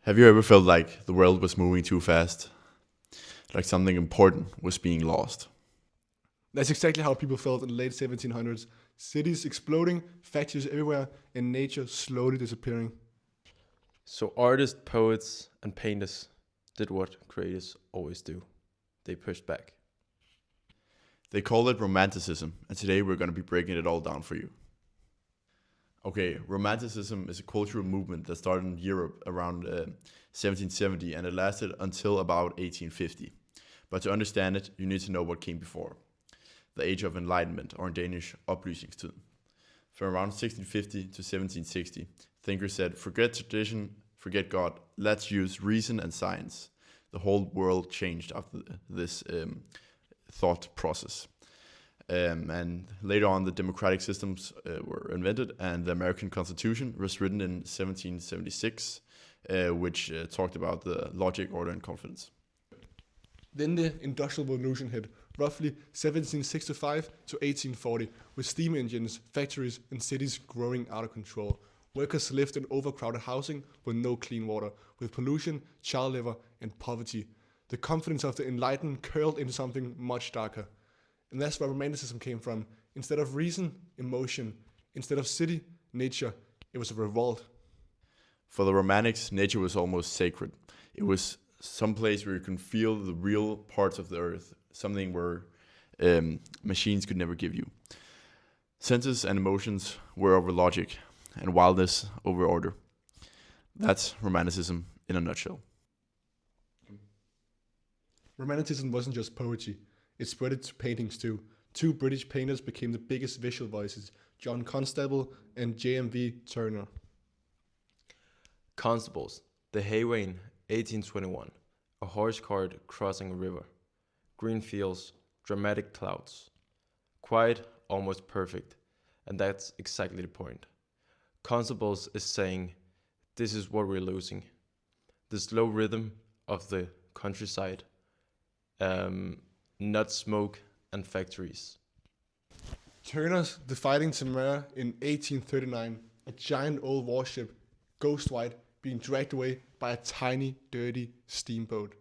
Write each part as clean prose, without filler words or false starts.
Have you ever felt like the world was moving too fast? Like something important was being lost? That's exactly how people felt in the late 1700s. Cities exploding, factories everywhere, and nature slowly disappearing. So artists, poets, and painters did what creators always do. They pushed back. They call it Romanticism, and today we're going to be breaking it all down for you. Okay, Romanticism is a cultural movement that started in Europe around 1770 and it lasted until about 1850. But to understand it, you need to know what came before. The Age of Enlightenment, or in Danish, Oplysningstiden. From around 1650 to 1760, thinkers said, forget tradition, forget God, let's use reason and science. The whole world changed after this thought process. And later on, the democratic systems were invented, and the American Constitution was written in 1776, which talked about the logic, order, and confidence. Then the Industrial Revolution hit, roughly 1765 to 1840, with steam engines, factories, and cities growing out of control. Workers lived in overcrowded housing with no clean water, with pollution, child labor, and poverty. The confidence of the enlightened curled into something much darker. And that's where Romanticism came from. Instead of reason, emotion. Instead of city, nature. It was a revolt. For the Romantics, nature was almost sacred. It was some place where you can feel the real parts of the earth, something where machines could never give you. Senses and emotions were over logic, and wildness over order. That's Romanticism in a nutshell. Romanticism wasn't just poetry. It spread it to paintings too. Two British painters became the biggest visual voices, John Constable and J.M.V. Turner. Constables, the Haywain, 1821. A horse cart crossing a river. Green fields, dramatic clouds. Quiet, almost perfect. And that's exactly the point. Constables is saying, this is what we're losing. The slow rhythm of the countryside. Not smoke and factories. Turner's The Fighting Tamara in 1839, a giant old warship, ghost white, being dragged away by a tiny, dirty steamboat.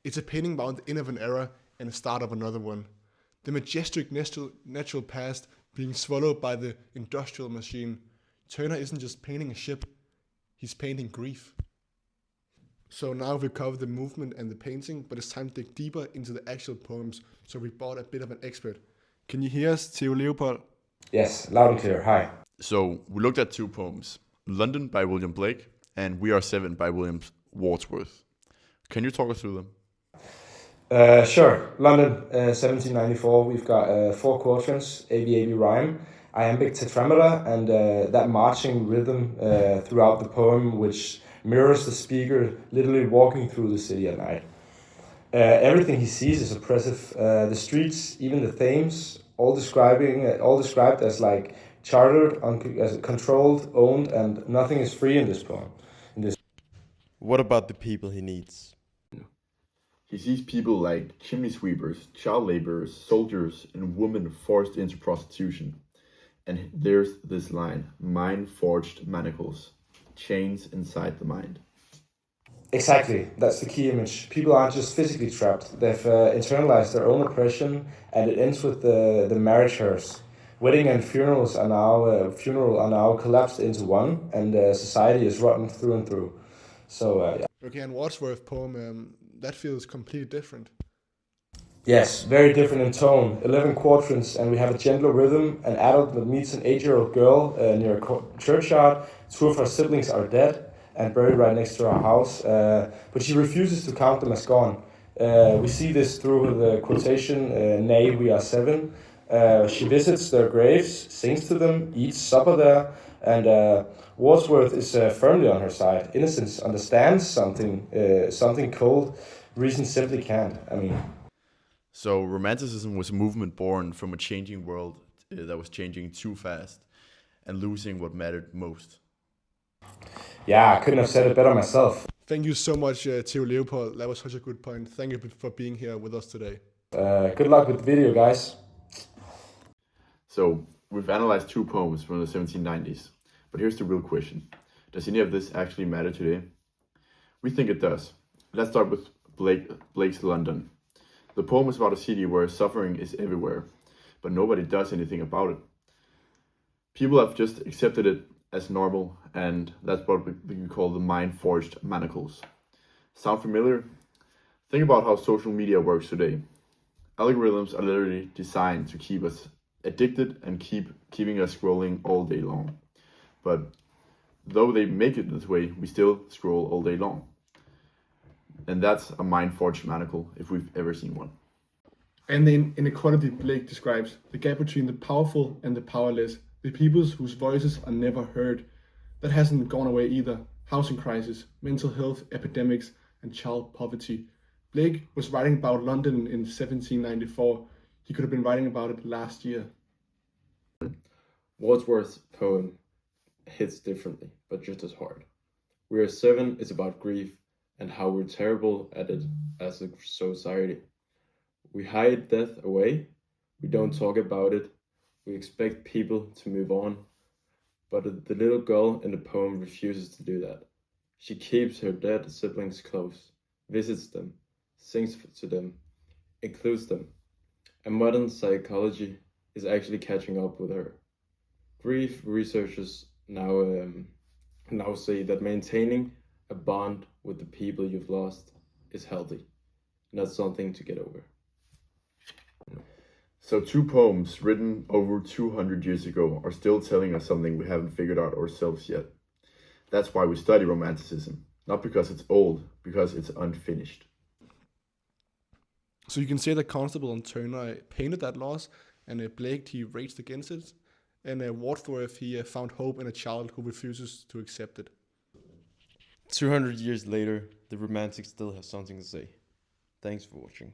It's a painting about the end of an era and the start of another one. The majestic natural past being swallowed by the industrial machine. Turner isn't just painting a ship, he's painting grief. So now we've covered the movement and the painting, but it's time to dig deeper into the actual poems, so we brought a bit of an expert. Can you hear us, Theo Leopold? Yes, loud and clear. Hi. So we looked at two poems, London by William Blake and We Are Seven by William Wordsworth. Can you talk us through them? Sure. London, 1794. We've got four quatrains, ABAB rhyme, iambic tetrameter, and that marching rhythm throughout the poem, which mirrors the speaker literally walking through the city at night. Everything he sees is oppressive. The streets, even the Thames, all described as like chartered, as controlled, owned, and nothing is free in this poem. What about the people he needs? He sees people like chimney sweepers, child laborers, soldiers, and women forced into prostitution. And there's this line, mind-forged manacles, chains inside the mind. Exactly, that's the key image. People aren't just physically trapped, they've internalized their own oppression, and it ends with the marriage hearse. Wedding and funeral are now collapsed into one, and society is rotten through and through. So, yeah. Okay, and Wordsworth's poem, that feels completely different. Yes, very different in tone. 11 quatrains, and we have a gentler rhythm. An adult that meets an 8-year-old girl near a churchyard. Two of her siblings are dead and buried right next to our house, but she refuses to count them as gone. We see this through the quotation, nay, we are seven. She visits their graves, sings to them, eats supper there, and Wordsworth is firmly on her side. Innocence understands something cold, reason simply can't. So Romanticism was a movement born from a changing world that was changing too fast and losing what mattered most. Yeah, I couldn't have said it better myself. Thank you so much, Theo Leopold. That was such a good point. Thank you for being here with us today. Good luck with the video, guys. So we've analyzed two poems from the 1790s, but here's the real question. Does any of this actually matter today? We think it does. Let's start with Blake's London. The poem is about a city where suffering is everywhere, but nobody does anything about it. People have just accepted it as normal, and that's what we call the mind-forged manacles. Sound familiar? Think about how social media works today. Algorithms are literally designed to keep us addicted and keeping us scrolling all day long. But though they make it this way, we still scroll all day long. And that's a mind-forged manacle if we've ever seen one. And the inequality Blake describes, the gap between the powerful and the powerless, the peoples whose voices are never heard, that hasn't gone away either. Housing crisis, mental health epidemics, and child poverty. Blake was writing about London in 1794. He could have been writing about it last year. Wordsworth's poem hits differently, but just as hard. We Are Seven is about grief and how we're terrible at it as a society. We hide death away, we don't talk about it, we expect people to move on. But the little girl in the poem refuses to do that. She keeps her dead siblings close, visits them, sings to them, includes them. And modern psychology is actually catching up with her. Grief researchers now say that maintaining a bond with the people you've lost is healthy, not something to get over. So 2 poems written over 200 years ago are still telling us something we haven't figured out ourselves yet. That's why we study Romanticism, not because it's old, because it's unfinished. So you can say that Constable and Turner painted that loss, and Blake, he raged against it, and Wordsworth, he found hope in a child who refuses to accept it. 200 years later, the Romantics still have something to say. Thanks for watching.